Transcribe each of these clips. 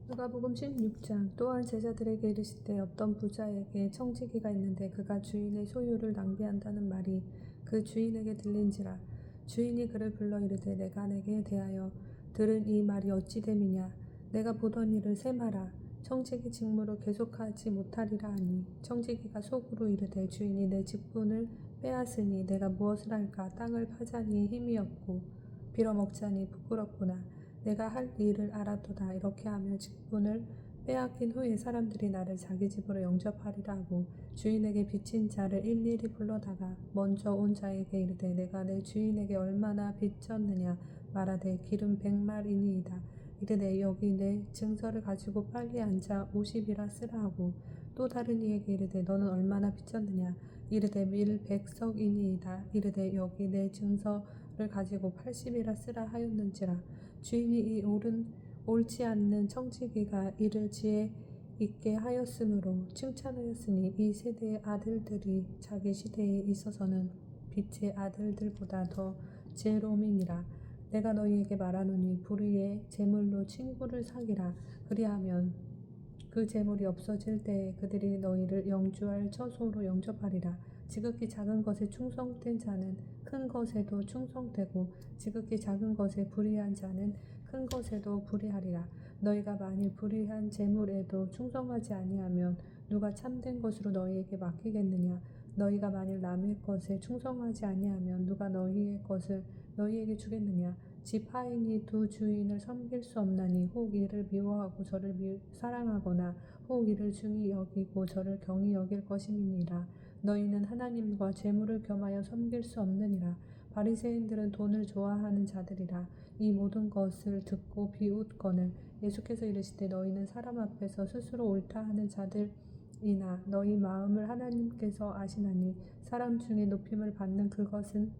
누가복음 16장. 또한 제자들에게 이르시되 어떤 부자에게 청지기가 있는데 그가 주인의 소유를 낭비한다는 말이 그 주인에게 들린지라. 주인이 그를 불러 이르되 내가 내게 대하여 들은 이 말이 어찌 됨이냐. 내가 보던 일을 셈하라. 청지기 직무를 계속하지 못하리라 하니 청지기가 속으로 이르되 주인이 내 직분을 빼앗으니 내가 무엇을 할까. 땅을 파자니 힘이 없고 빌어먹자니 부끄럽구나. 내가 할 일을 알았도다. 이렇게 하며 직분을 빼앗긴 후에 사람들이 나를 자기 집으로 영접하리라 하고 주인에게 빚진 자를 일일이 불러다가 먼저 온 자에게 이르되 내가 내 주인에게 얼마나 빚졌느냐 말하되 기름 100말이니이다. 이르되 여기 내 증서를 가지고 빨리 앉아 50이라 쓰라 하고 또 다른 이에게 이르되 너는 얼마나 빚졌느냐 이르되 밀 100석이니이다. 이르되 여기 내 증서를 가지고 80이라 쓰라 하였는지라. 주인이 이 옳지 않는 청지기가 이를 지혜 있게 하였으므로 칭찬하였으니 이 세대의 아들들이 자기 시대에 있어서는 빛의 아들들보다 더 지혜로움이니라. 내가 너희에게 말하노니 불의의 재물로 친구를 사기라. 그리하면 그 재물이 없어질 때에 그들이 너희를 영주할 처소로 영접하리라. 지극히 작은 것에 충성된 자는 큰 것에도 충성되고 지극히 작은 것에 불의한 자는 큰 것에도 불의하리라. 너희가 만일 불의한 재물에도 충성하지 아니하면 누가 참된 것으로 너희에게 맡기겠느냐. 너희가 만일 남의 것에 충성하지 아니하면 누가 너희의 것을 너희에게 주겠느냐. 집 하인이 두 주인을 섬길 수 없나니 혹 이를 미워하고 저를 사랑하거나 혹 이를 중히 여기고 저를 경히 여길 것임이니라. 너희는 하나님과 재물을 겸하여 섬길 수 없느니라. 바리새인들은 돈을 좋아하는 자들이라. 이 모든 것을 듣고 비웃거늘 예수께서 이르시되 너희는 사람 앞에서 스스로 옳다 하는 자들이나 너희 마음을 하나님께서 아시나니 사람 중에 높임을 받는 그것은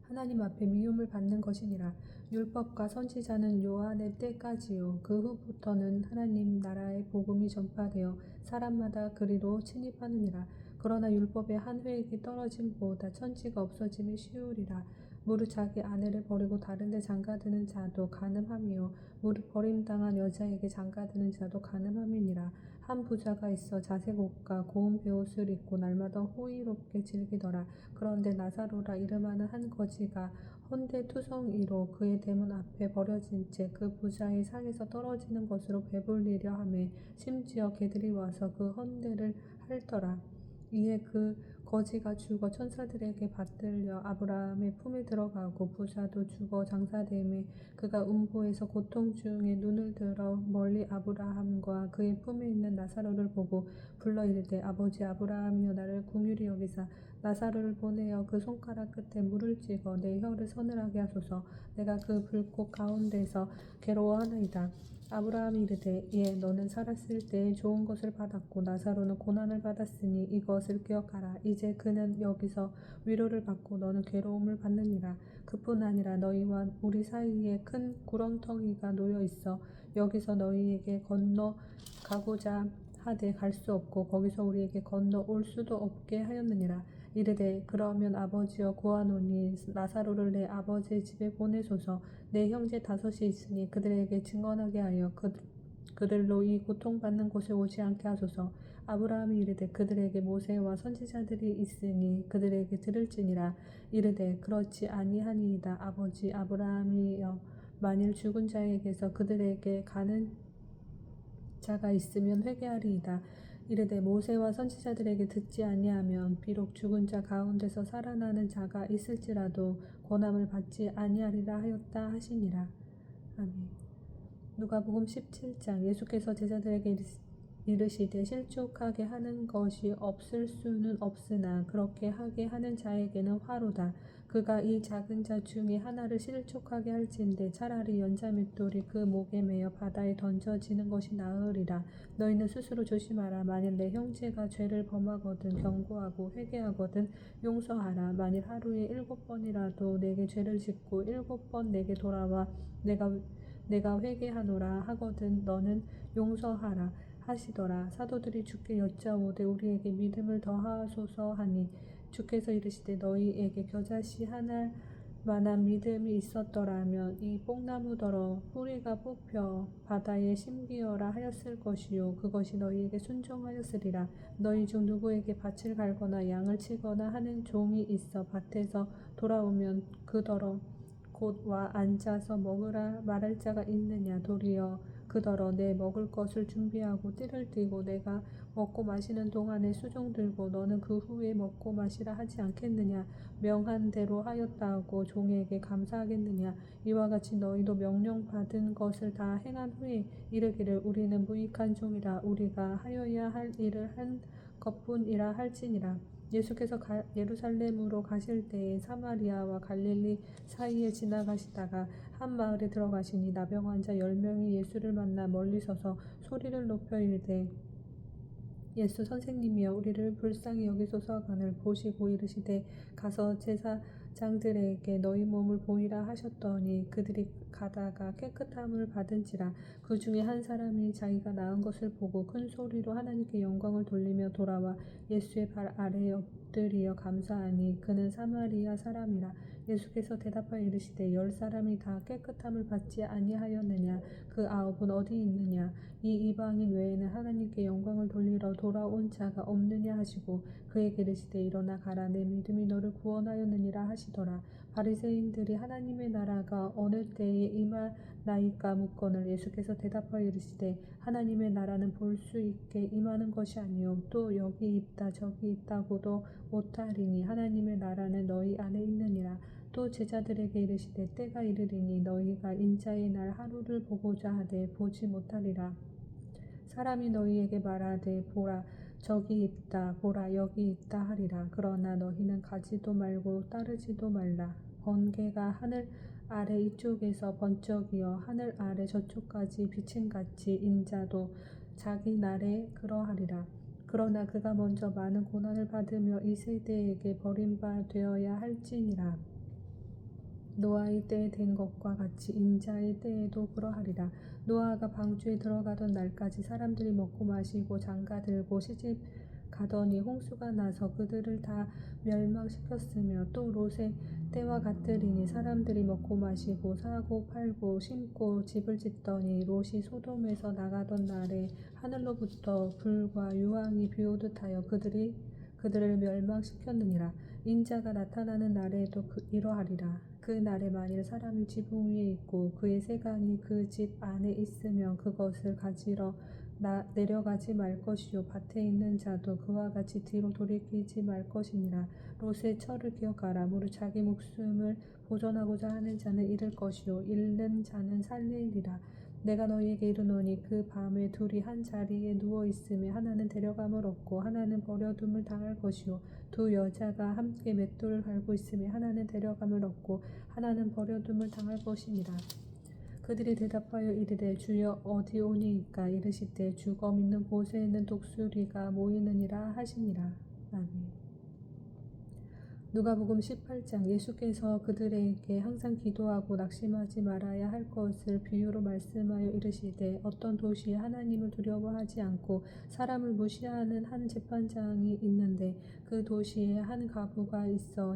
하나님 앞에 미움을 받는 것이니라. 율법과 선지자는 요한의 때까지요. 그 후부터는 하나님 나라의 복음이 전파되어 사람마다 그리로 침입하느니라. 그러나 율법의 한 획이 떨어짐보다 천지가 없어짐이 쉬우리라. 무릇 자기 아내를 버리고 다른 데 장가드는 자도 간음함이요 무릇 버림당한 여자에게 장가드는 자도 간음함이니라. 한 부자가 있어 자색 옷과 고운 베옷을 입고 날마다 호의롭게 즐기더라. 그런데 나사로라 이름하는 한 거지가 헌데투성이로 그의 대문 앞에 버려진 채 그 부자의 상에서 떨어지는 것으로 배불리려 하매 심지어 개들이 와서 그 헌데를 핥더라. 이에 그 거지가 죽어 천사들에게 받들려 아브라함의 품에 들어가고 부자도 죽어 장사됨에 그가 음부에서 고통 중에 눈을 들어 멀리 아브라함과 그의 품에 있는 나사로를 보고 불러 이르되 아버지 아브라함이여 나를 긍휼히 여기사 나사로를 보내어 그 손가락 끝에 물을 찍어 내 혀를 서늘하게 하소서. 내가 그 불꽃 가운데서 괴로워하나이다. 아브라함이 이르되 예 너는 살았을 때 좋은 것을 받았고 나사로는 고난을 받았으니 이것을 기억하라. 이제 그는 여기서 위로를 받고 너는 괴로움을 받느니라. 그뿐 아니라 너희와 우리 사이에 큰 구렁텅이가 놓여 있어 여기서 너희에게 건너 가고자 하되 갈 수 없고 거기서 우리에게 건너 올 수도 없게 하였느니라. 이르되 그러면 아버지여 구하노니 나사로를 내 아버지의 집에 보내소서. 내 형제 5이 있으니 그들에게 증언하게 하여 그들로 이 고통받는 곳에 오지 않게 하소서. 아브라함이 이르되 그들에게 모세와 선지자들이 있으니 그들에게 들을지니라. 이르되 그렇지 아니하니이다. 아버지 아브라함이여 만일 죽은 자에게서 그들에게 가는 자가 있으면 회개하리이다. 이르되 모세와 선지자들에게 듣지 아니하면 비록 죽은 자 가운데서 살아나는 자가 있을지라도 권함을 받지 아니하리라 하였다 하시니라. 아멘. 누가복음 17장. 예수께서 제자들에게 이르시되 실족하게 하는 것이 없을 수는 없으나 그렇게 하게 하는 자에게는 화로다. 그가 이 작은 자 중에 하나를 실족하게 할진대 차라리 연자맷돌이 그 목에 매어 바다에 던져지는 것이 나으리라. 너희는 스스로 조심하라. 만일 내 형제가 죄를 범하거든 경고하고 회개하거든 용서하라. 만일 하루에 7번이라도 내게 죄를 짓고 7번 내게 돌아와 내가 회개하노라 하거든 너는 용서하라 하시더라. 사도들이 주께 여짜오되 우리에게 믿음을 더하소서 하니 주께서 이르시되 너희에게 겨자씨 하나를 만한 믿음이 있었더라면 이 뽕나무더러 뿌리가 뽑혀 바다에 심기어라 하였을 것이요 그것이 너희에게 순종하였으리라. 너희 중 누구에게 밭을 갈거나 양을 치거나 하는 종이 있어 밭에서 돌아오면 그더러 곧 와 앉아서 먹으라 말할 자가 있느냐. 도리어 그더러 내 먹을 것을 준비하고 띠를 띠고 내가 먹고 마시는 동안에 수종 들고 너는 그 후에 먹고 마시라 하지 않겠느냐. 명한 대로 하였다 하고 종에게 감사하겠느냐. 이와 같이 너희도 명령받은 것을 다 행한 후에 이르기를 우리는 무익한 종이라 우리가 하여야 할 일을 한 것뿐이라 할지니라. 예수께서 예루살렘으로 가실 때에 사마리아와 갈릴리 사이에 지나가시다가 한 마을에 들어가시니 나병 환자 10명이 예수를 만나 멀리 서서 소리를 높여 이르되 예수 선생님이여 우리를 불쌍히 여기소서간을 보시고 이르시되 가서 제사장들에게 너희 몸을 보이라 하셨더니 그들이 가다가 깨끗함을 받은지라. 그 중에 한 사람이 자기가 나은 것을 보고 큰 소리로 하나님께 영광을 돌리며 돌아와 예수의 발 아래에 엎드리어 감사하니 그는 사마리아 사람이라. 예수께서 대답하여 이르시되 10사람이 다 깨끗함을 받지 아니하였느냐. 그 9은 어디 있느냐. 이 이방인 외에는 하나님께 영광을 돌리러 돌아온 자가 없느냐 하시고 그에게 이르시되 일어나 가라 내 믿음이 너를 구원하였느니라 하시더라. 바리새인들이 하나님의 나라가 어느 때에 임하나이까 묻거늘 예수께서 대답하여 이르시되 하나님의 나라는 볼 수 있게 임하는 것이 아니요 또 여기 있다 저기 있다고도 못하리니 하나님의 나라는 너희 안에 있느니라. 또 제자들에게 이르시되 때가 이르리니 너희가 인자의 날 하루를 보고자 하되 보지 못하리라. 사람이 너희에게 말하되 보라 저기 있다 보라 여기 있다 하리라. 그러나 너희는 가지도 말고 따르지도 말라. 번개가 하늘 아래 이쪽에서 번쩍이어 하늘 아래 저쪽까지 비침같이 인자도 자기 날에 그러하리라. 그러나 그가 먼저 많은 고난을 받으며 이 세대에게 버림바 되어야 할지니라. 노아의 때에 된 것과 같이 인자의 때에도 그러하리라. 노아가 방주에 들어가던 날까지 사람들이 먹고 마시고 장가들고 시집 가더니 홍수가 나서 그들을 다 멸망시켰으며 또 롯의 때와 같으리니 사람들이 먹고 마시고 사고 팔고 심고 집을 짓더니 롯이 소돔에서 나가던 날에 하늘로부터 불과 유황이 비오듯 하여 그들을 멸망시켰느니라. 인자가 나타나는 날에도 이러하리라. 그 날에 만일 사람이 지붕 위에 있고 그의 세간이 그 집 안에 있으면 그것을 가지러 내려가지 말 것이요 밭에 있는 자도 그와 같이 뒤로 돌이키지 말 것이니라. 롯의 철을 기억하라. 무릇 자기 목숨을 보존하고자 하는 자는 잃을 것이요 잃는 자는 살리리라. 내가 너희에게 이르노니 그 밤에 둘이 한 자리에 누워 있음에 하나는 데려감을 얻고 하나는 버려둠을 당할 것이요 두 여자가 함께 맷돌을 갈고 있음에 하나는 데려감을 얻고 하나는 버려둠을 당할 것이니라. 그들이 대답하여 이르되 주여 어디 오니이까. 이르시되 주검 있는 곳에는 독수리가 모이느니라 하시니라. 아멘. 누가복음 18장. 예수께서 그들에게 항상 기도하고 낙심하지 말아야 할 것을 비유로 말씀하여 이르시되 어떤 도시에 하나님을 두려워하지 않고 사람을 무시하는 한 재판장이 있는데 그 도시에 한 과부가 있어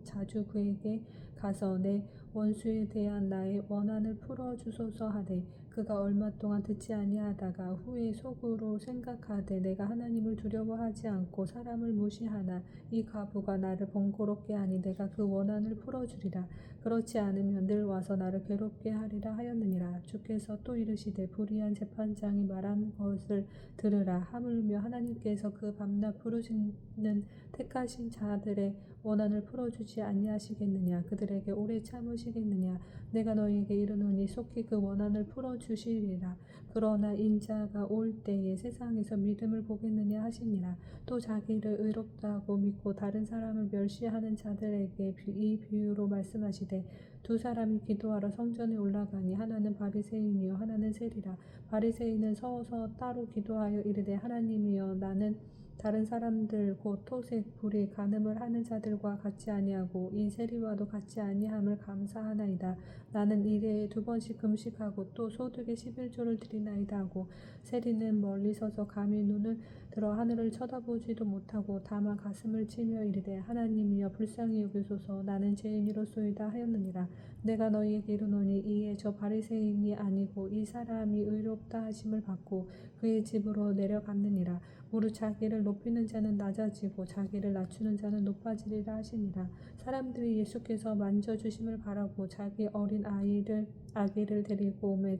자주 그에게 가서 내 원수에 대한 나의 원한을 풀어주소서 하되 그가 얼마 동안 듣지 아니하다가 후에 속으로 생각하되 내가 하나님을 두려워하지 않고 사람을 무시하나 이 과부가 나를 번거롭게 하니 내가 그 원한을 풀어주리라. 그렇지 않으면 늘 와서 나를 괴롭게 하리라 하였느니라. 주께서 또 이르시되 불의한 재판장이 말한 것을 들으라. 하물며 하나님께서 그 밤낮 부르시는 택하신 자들의 원한을 풀어주지 아니하시겠느냐. 그들에게 오래 참으시겠느냐. 내가 너희에게 이르노니 속히 그 원한을 풀어주시리라. 그러나 인자가 올 때에 세상에서 믿음을 보겠느냐 하시니라. 또 자기를 의롭다고 믿고 다른 사람을 멸시하는 자들에게 이 비유로 말씀하시되 두 사람이 기도하러 성전에 올라가니 하나는 바리새인이요 하나는 세리라. 바리새인은 서서 따로 기도하여 이르되 하나님이여 나는 다른 사람들 곧 토색 불이 간음을 하는 자들과 같지 아니하고 이 세리와도 같지 아니함을 감사하나이다. 나는 일해에 2번씩 금식하고 또 소득의 11조를 드리나이다 하고 세리는 멀리 서서 감히 눈을 들어 하늘을 쳐다보지도 못하고 다만 가슴을 치며 이르되 하나님이여 불쌍히 여기소서 나는 죄인이로소이다 하였느니라. 내가 너희에게 이르노니 이에 저 바리새인이 아니고 이 사람이 의롭다 하심을 받고 그의 집으로 내려갔느니라. 무릇 자기를 높이는 자는 낮아지고 자기를 낮추는 자는 높아지리라 하시니라. 사람들이 예수께서 만져주심을 바라고 자기 어린 아기를 데리고 오매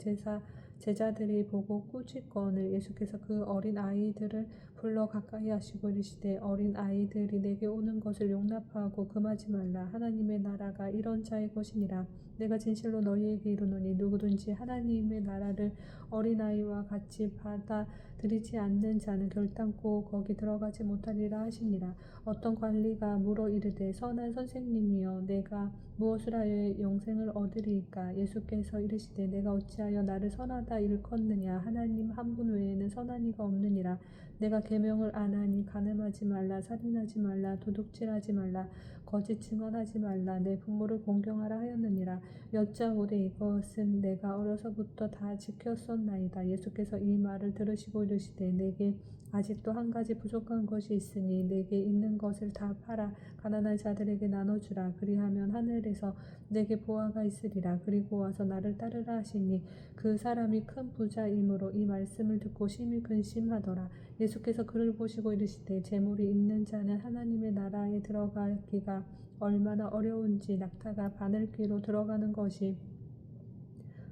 제자들이 보고 꾸짖거늘 예수께서 그 어린 아이들을 불러 가까이 하시고 이르시되 어린 아이들이 내게 오는 것을 용납하고 금하지 말라. 하나님의 나라가 이런 자의 것이니라. 내가 진실로 너희에게 이르노니 누구든지 하나님의 나라를 어린아이와 같이 받아들이지 않는 자는 결단코 거기 들어가지 못하리라 하시니라. 어떤 관리가 물어 이르되 선한 선생님이여 내가 무엇을 하여 영생을 얻으리이까? 예수께서 이르시되 내가 어찌하여 나를 선하다 일컫느냐? 하나님 한 분 외에는 선한 이가 없느니라. 내가 계명을 안 하니 간음하지 말라, 살인하지 말라, 도둑질하지 말라, 거짓 증언하지 말라, 내 부모를 공경하라 하였느니라. 여짜오되 이것은 내가 어려서부터 다 지켰었나이다. 예수께서 이 말을 들으시고 이르시되 내게 아직도 한 가지 부족한 것이 있으니 내게 있는 것을 다 팔아 가난한 자들에게 나눠주라. 그리하면 하늘에서 내게 보화가 있으리라. 그리고 와서 나를 따르라 하시니 그 사람이 큰 부자이므로 이 말씀을 듣고 심히 근심하더라. 예수께서 그를 보시고 이르시되 재물이 있는 자는 하나님의 나라에 들어가기가 얼마나 어려운지 낙타가 바늘귀로 들어가는 것이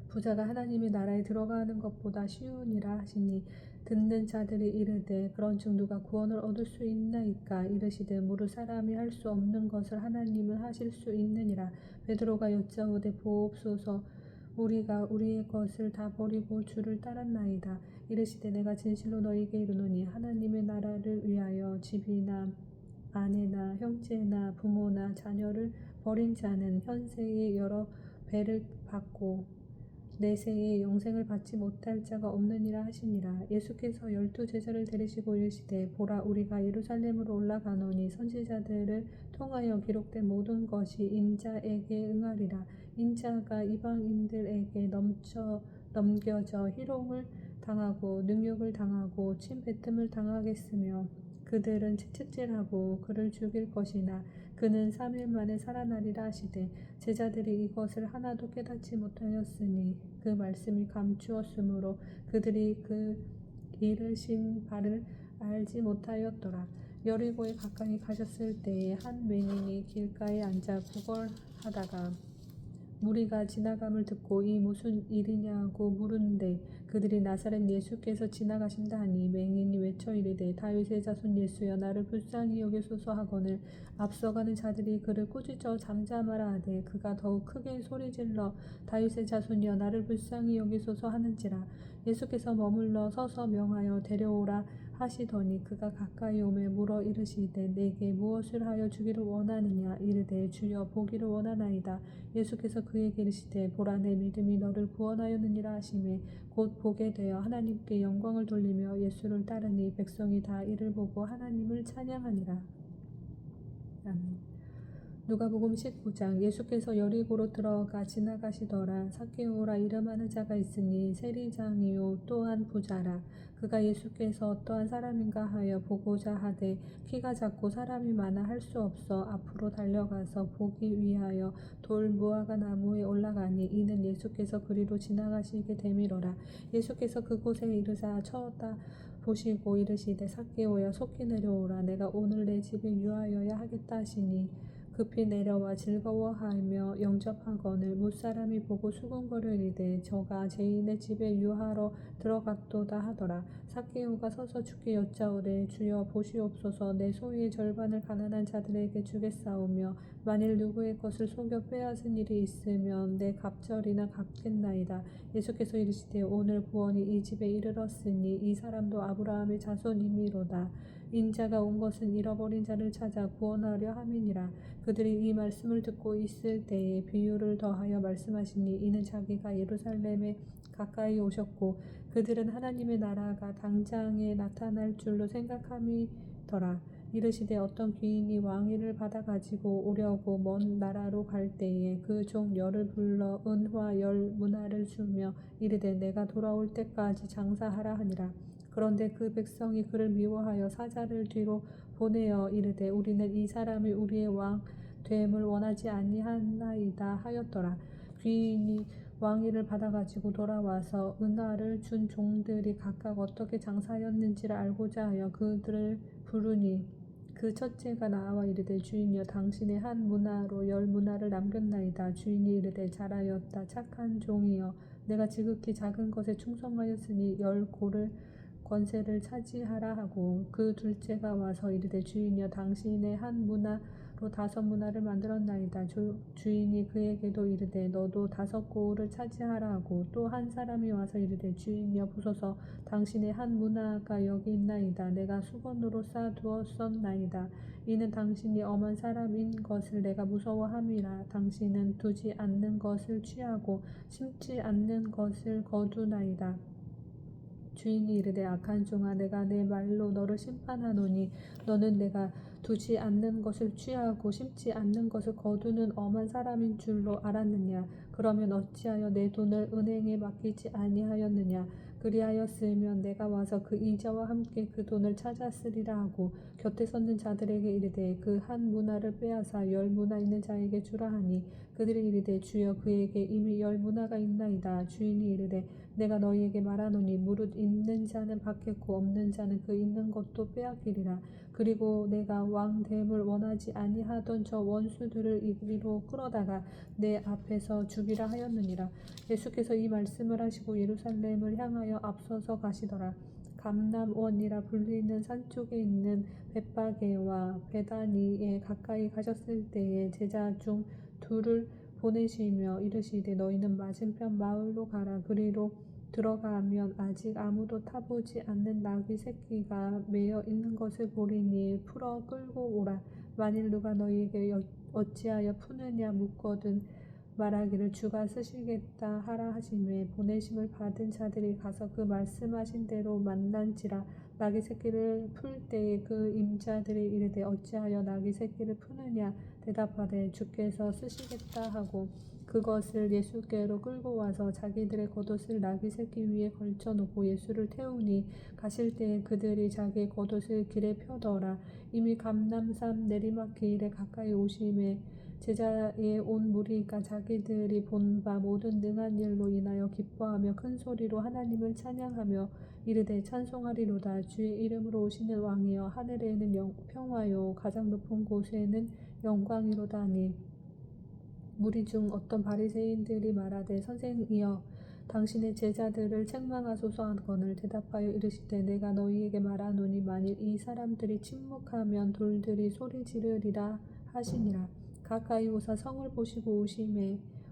부자가 하나님의 나라에 들어가는 것보다 쉬우니라 하시니 듣는 자들이 이르되 그런즉 누가 구원을 얻을 수 있나이까? 이르시되 무릇 사람이 할 수 없는 것을 하나님은 하실 수 있느니라. 베드로가 여짜오되 보옵소서 우리가 우리의 것을 다 버리고 주를 따랐나이다. 이르시되 내가 진실로 너희에게 이르노니 하나님의 나라를 위하여 집이나 아내나 형제나 부모나 자녀를 버린 자는 현세에 여러 배를 받고 내세에 영생을 받지 못할 자가 없느니라 하시니라. 예수께서 12제자를 데리시고 이르시되 보라 우리가 예루살렘으로 올라가노니 선지자들을 통하여 기록된 모든 것이 인자에게 응하리라. 인자가 이방인들에게 넘겨져 희롱을 당하고 능욕을 당하고 침뱉음을 당하겠으며 그들은 채찍질하고 그를 죽일 것이나 그는 3일 만에 살아나리라 하시되 제자들이 이것을 하나도 깨닫지 못하였으니 그 말씀이 감추었으므로 그들이 그 이르신 바를 알지 못하였더라. 여리고에 가까이 가셨을 때에 한 맹인이 길가에 앉아 구걸하다가 무리가 지나감을 듣고 이 무슨 일이냐고 물은데 그들이 나사렛 예수께서 지나가신다 하니 맹인이 외쳐 이르되 다윗의 자손 예수여 나를 불쌍히 여기소서 하거늘 앞서가는 자들이 그를 꾸짖어 잠잠하라 하되 그가 더욱 크게 소리질러 다윗의 자손이여 나를 불쌍히 여기소서 하는지라. 예수께서 머물러 서서 명하여 데려오라 하시더니 그가 가까이 오매 물어 이르시되 내게 무엇을 하여 주기를 원하느냐? 이르되 주여 보기를 원하나이다. 예수께서 그에게 이르시되 보라 내 믿음이 너를 구원하였느니라 하시매 곧 보게 되어 하나님께 영광을 돌리며 예수를 따르니 백성이 다 이를 보고 하나님을 찬양하니라. 아멘. 누가복음 19장. 예수께서 여리고로 들어가 지나가시더라. 삭개오라 이름하는 자가 있으니 세리장이요 또한 부자라. 그가 예수께서 어떠한 사람인가 하여 보고자 하되 키가 작고 사람이 많아 할 수 없어 앞으로 달려가서 보기 위하여 돌 무화과 나무에 올라가니 이는 예수께서 그리로 지나가시게 됨이로라. 예수께서 그곳에 이르사 쳐다 보시고 이르시되 삭개오야 속히 내려오라. 내가 오늘 내 집에 유하여야 하겠다 하시니 급히 내려와 즐거워하며 영접하거늘 무사람이 보고 수군거려 이르되 저가 죄인의 집에 유하러 들어갔도다 하더라. 삭개오가 서서 주께 여짜오되 주여 보시옵소서 내 소유의 절반을 가난한 자들에게 주겠사오며 만일 누구의 것을 속여 빼앗은 일이 있으면 내 갑절이나 갚겠나이다. 예수께서 이르시되 오늘 구원이 이 집에 이르렀으니 이 사람도 아브라함의 자손이미로다. 인자가 온 것은 잃어버린 자를 찾아 구원하려 함이니라. 그들이 이 말씀을 듣고 있을 때에 비유를 더하여 말씀하시니 이는 자기가 예루살렘에 가까이 오셨고 그들은 하나님의 나라가 당장에 나타날 줄로 생각함이니라 더라. 이르시되 어떤 귀인이 왕위를 받아 가지고 오려고 먼 나라로 갈 때에 그 종 열을 불러 은화 열 문화를 주며 이르되 내가 돌아올 때까지 장사하라 하니라. 그런데 그 백성이 그를 미워하여 사자를 뒤로 보내어 이르되 우리는 이 사람이 우리의 왕 됨을 원하지 아니하나이다 하였더라. 귀인이 왕위를 받아가지고 돌아와서 은화를 준 종들이 각각 어떻게 장사하였는지를 알고자 하여 그들을 부르니 그 첫째가 나와 이르되 주인이여 당신의 한 문화로 열 문화를 남겼나이다. 주인이 이르되 잘하였다 착한 종이여 내가 지극히 작은 것에 충성하였으니 열 고를 권세를 차지하라 하고 그 둘째가 와서 이르되 주인이여 당신의 한 문화로 5문화를 만들었나이다. 주인이 그에게도 이르되 너도 5고를 차지하라 하고 또 한 사람이 와서 이르되 주인이여 보소서 당신의 한 문화가 여기 있나이다. 내가 수건으로 싸두었었나이다. 이는 당신이 엄한 사람인 것을 내가 무서워함이라. 당신은 두지 않는 것을 취하고 심지 않는 것을 거두나이다. 주인이 이르되 악한 종아 내가 내 말로 너를 심판하노니 너는 내가 두지 않는 것을 취하고 심지 않는 것을 거두는 엄한 사람인 줄로 알았느냐. 그러면 어찌하여 내 돈을 은행에 맡기지 아니하였느냐. 그리하였으면 내가 와서 그 이자와 함께 그 돈을 찾았으리라 하고 곁에 섰는 자들에게 이르되 그 한 문화를 빼앗아 열 문화 있는 자에게 주라 하니 그들이 이르되 주여 그에게 이미 열 문화가 있나이다. 주인이 이르되 내가 너희에게 말하노니 무릇 있는 자는 받겠고 없는 자는 그 있는 것도 빼앗기리라. 그리고 내가 왕됨을 원하지 아니하던 저 원수들을 이리로 끌어다가 내 앞에서 죽이라 하였느니라. 예수께서 이 말씀을 하시고 예루살렘을 향하여 앞서서 가시더라. 감람원이라 불리는 산 쪽에 있는 벳바게와 베다니에 가까이 가셨을 때에 제자 중 둘을 보내시며 이르시되 너희는 맞은편 마을로 가라. 그리로 들어가면 아직 아무도 타보지 않는 나귀 새끼가 매어 있는 것을 보리니 풀어 끌고 오라. 만일 누가 너희에게 어찌하여 푸느냐 묻거든 말하기를 주가 쓰시겠다 하라 하시매 보내심을 받은 자들이 가서 그 말씀하신 대로 만난지라. 나귀 새끼를 풀 때에 그 임자들이 이르되 어찌하여 나귀 새끼를 푸느냐 대답하되 주께서 쓰시겠다 하고 그것을 예수께로 끌고 와서 자기들의 겉옷을 나귀 새끼 위에 걸쳐놓고 예수를 태우니 가실 때에 그들이 자기의 겉옷을 길에 펴더라. 이미 감람산 내리막길에 가까이 오심에 제자의 온 무리가 자기들이 본 바 모든 능한 일로 인하여 기뻐하며 큰 소리로 하나님을 찬양하며 이르되 찬송하리로다. 주의 이름으로 오시는 왕이여 하늘에는 평화요 가장 높은 곳에는 영광이로다 하니 무리 중 어떤 바리새인들이 말하되 선생이여 당신의 제자들을 책망하소서 하거늘 대답하여 이르시되 내가 너희에게 말하노니 만일 이 사람들이 침묵하면 돌들이 소리 지르리라 하시니라. 가까이 오사 성을 보시고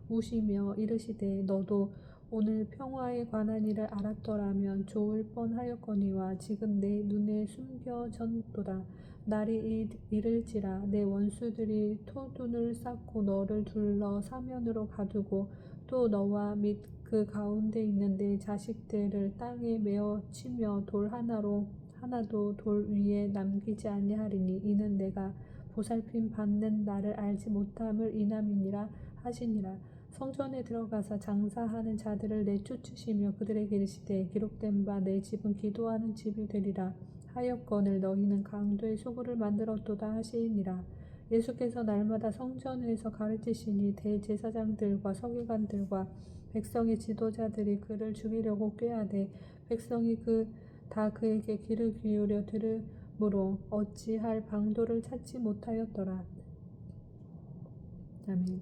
우시며 이르시되 너도 오늘 평화에 관한 일을 알았더라면 좋을 뻔하였거니와 지금 내 눈에 숨겨졌도다. 날이 이를지라 내 원수들이 토둔을 쌓고 너를 둘러 사면으로 가두고 또 너와 및 그 가운데 있는 내 자식들을 땅에 메어 치며 돌 하나도 돌 위에 남기지 아니하리니 이는 내가 보살핌 받는 나를 알지 못함을 인함이니라 하시니라. 성전에 들어가서 장사하는 자들을 내쫓으시며 그들에게 이르시되 기록된 바 내 집은 기도하는 집이 되리라 하였거늘 너희는 강도의 소굴을 만들었도다 하시니라. 예수께서 날마다 성전에서 가르치시니 대제사장들과 서기관들과 백성의 지도자들이 그를 죽이려고 꾀하되 백성이 다 그에게 귀를 기울여 들으므로 어찌할 방도를 찾지 못하였더라. 아멘.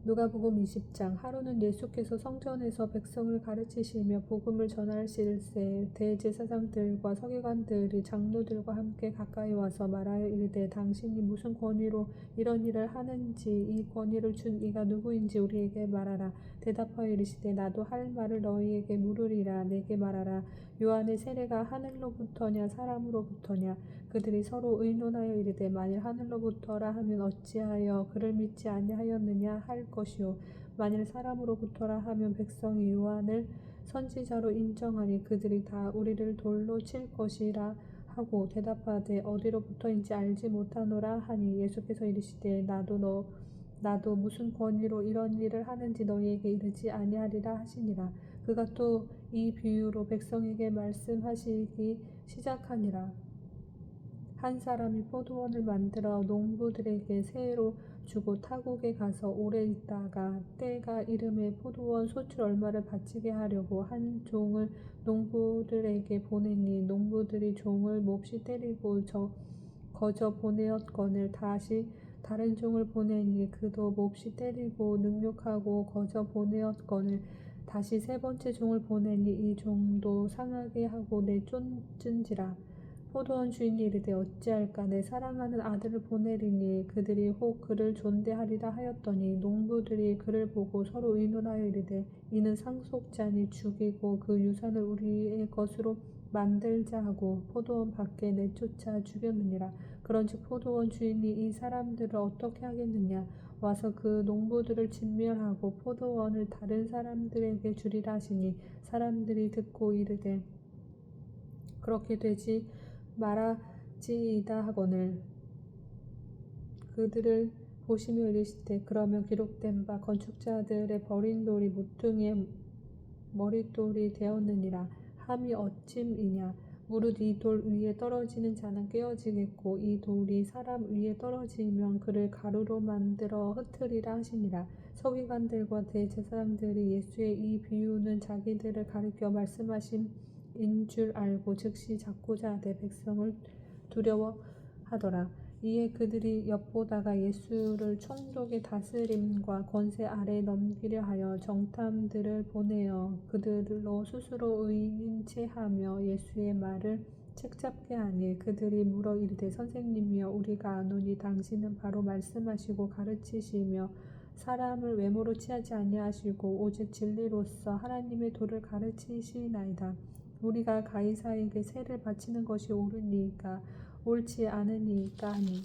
누가복음 20장. 하루는 예수께서 성전에서 백성을 가르치시며 복음을 전하실세 대제사장들과 서기관들이 장로들과 함께 가까이 와서 말하여 이르되 당신이 무슨 권위로 이런 일을 하는지 이 권위를 준 이가 누구인지 우리에게 말하라. 대답하여 이르시되 나도 할 말을 너희에게 물으리라. 내게 말하라. 요한의 세례가 하늘로부터냐 사람으로부터냐. 그들이 서로 의논하여 이르되 만일 하늘로부터라 하면 어찌하여 그를 믿지 아니하였느냐 할 것이요 만일 사람으로부터라 하면 백성이 요한을 선지자로 인정하니 그들이 다 우리를 돌로 칠 것이라 하고 대답하되 어디로부터인지 알지 못하노라 하니 예수께서 이르시되 나도 무슨 권위로 이런 일을 하는지 너희에게 이르지 아니하리라 하시니라. 그가 또 이 비유로 백성에게 말씀하시기 시작하니라. 한 사람이 포도원을 만들어 농부들에게 세로 주고 타국에 가서 오래 있다가 때가 이름에 포도원 소출 얼마를 바치게 하려고 한 종을 농부들에게 보내니 농부들이 종을 몹시 때리고 거저 보내었거늘 다시 다른 종을 보내니 그도 몹시 때리고 능욕하고 거저 보내었거늘 다시 세 번째 종을 보내니 이 종도 상하게 하고 내쫓은지라. 포도원 주인이 이르되 어찌할까 내 사랑하는 아들을 보내리니 그들이 혹 그를 존대하리라 하였더니 농부들이 그를 보고 서로 의논하여 이르되 이는 상속자니 죽이고 그 유산을 우리의 것으로 만들자 하고 포도원 밖에 내쫓아 죽였느니라. 그런즉 포도원 주인이 이 사람들을 어떻게 하겠느냐 와서 그 농부들을 진멸하고 포도원을 다른 사람들에게 주리라 하시니 사람들이 듣고 이르되 그렇게 되지 말아지이다 하거늘 그들을 보시며 이르시되 그러면 기록된 바 건축자들의 버린 돌이 모퉁이의 머릿돌이 되었느니라 함이 어찜이냐 무릇 이 돌 위에 떨어지는 자는 깨어지겠고 이 돌이 사람 위에 떨어지면 그를 가루로 만들어 흩으리라 하시니라. 서기관들과 대제사장들이 예수의 이 비유는 자기들을 가리켜 말씀하심인 줄 알고 즉시 잡고자 하되 백성을 두려워하더라. 이에 그들이 엿보다가 예수를 총독의 다스림과 권세 아래 넘기려 하여 정탐들을 보내어 그들로 스스로 의인인 채 하며 예수의 말을 책잡게 하니 그들이 물어 이르되 선생님이여 우리가 아노니 당신은 바로 말씀하시고 가르치시며 사람을 외모로 취하지 아니하시고 오직 진리로서 하나님의 도를 가르치시나이다. 우리가 가이사에게 세를 바치는 것이 옳으니까 옳지 않으니까 하니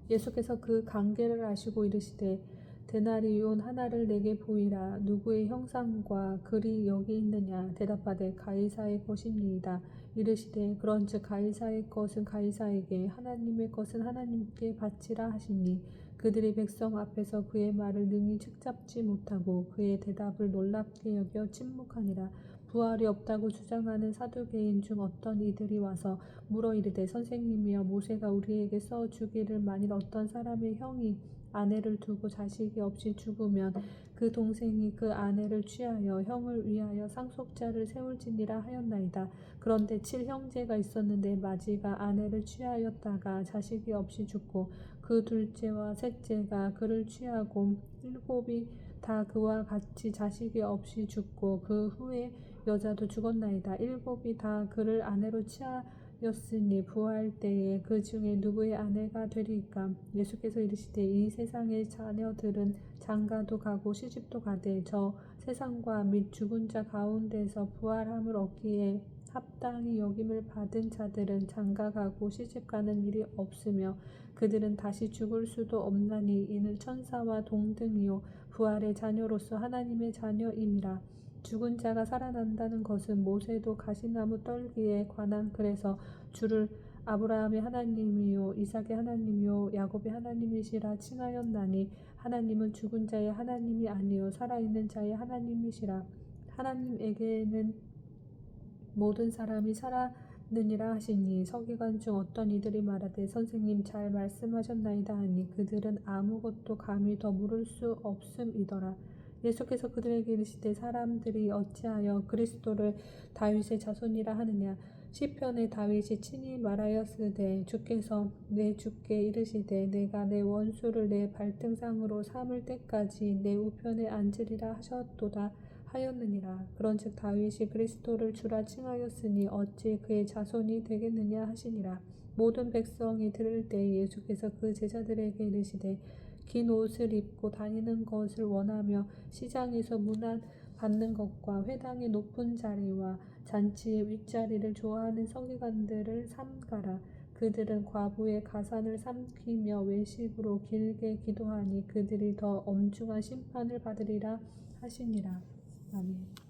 예수께서 그 관계를 아시고 이르시되 데나리온 하나를 내게 보이라. 누구의 형상과 글이 여기 있느냐 대답하되 가이사의 것이니이다. 이르시되 그런즉 가이사의 것은 가이사에게 하나님의 것은 하나님께 바치라 하시니 그들이 백성 앞에서 그의 말을 능히 책잡지 못하고 그의 대답을 놀랍게 여겨 침묵하니라. 부활이 없다고 주장하는 사두개인 중 어떤 이들이 와서 물어 이르되 선생님이여 모세가 우리에게 써 주기를 만일 어떤 사람의 형이 아내를 두고 자식이 없이 죽으면 그 동생이 그 아내를 취하여 형을 위하여 상속자를 세울지니라 하였나이다. 그런데 7형제가 있었는데 마지가 아내를 취하였다가 자식이 없이 죽고 그 둘째와 셋째가 그를 취하고 7이 다 그와 같이 자식이 없이 죽고 그 후에 여자도 죽었나이다. 7이 다 그를 아내로 취하였으니 부활 때에 그 중에 누구의 아내가 되리이까. 예수께서 이르시되 이 세상의 자녀들은 장가도 가고 시집도 가되 저 세상과 및 죽은 자 가운데서 부활함을 얻기에 합당히 여김을 받은 자들은 장가가고 시집가는 일이 없으며 그들은 다시 죽을 수도 없나니 이는 천사와 동등이요 부활의 자녀로서 하나님의 자녀임이라. 죽은 자가 살아난다는 것은 모세도 가시나무 떨기에 관한 글에서 주를 아브라함의 하나님이요 이삭의 하나님이요 야곱의 하나님이시라 칭하였나니 하나님은 죽은 자의 하나님이 아니요 살아있는 자의 하나님이시라. 하나님에게는 모든 사람이 살았느니라 하시니 서기관 중 어떤 이들이 말하되 선생님 잘 말씀하셨나이다 하니 그들은 아무것도 감히 더 물을 수 없음이더라. 예수께서 그들에게 이르시되 사람들이 어찌하여 그리스도를 다윗의 자손이라 하느냐 시편에 다윗이 친히 말하였으되 주께서 내 주께 이르시되 내가 내 원수를 내 발등상으로 삼을 때까지 내 우편에 앉으리라 하셨도다 하였느니라. 그런즉 다윗이 그리스도를 주라 칭하였으니 어찌 그의 자손이 되겠느냐 하시니라. 모든 백성이 들을 때에 예수께서 그 제자들에게 이르시되 긴 옷을 입고 다니는 것을 원하며 시장에서 문안 받는 것과 회당의 높은 자리와 잔치의 윗자리를 좋아하는 서기관들을 삼가라. 그들은 과부의 가산을 삼키며 외식으로 길게 기도하니 그들이 더 엄중한 심판을 받으리라 하시니라. 아멘.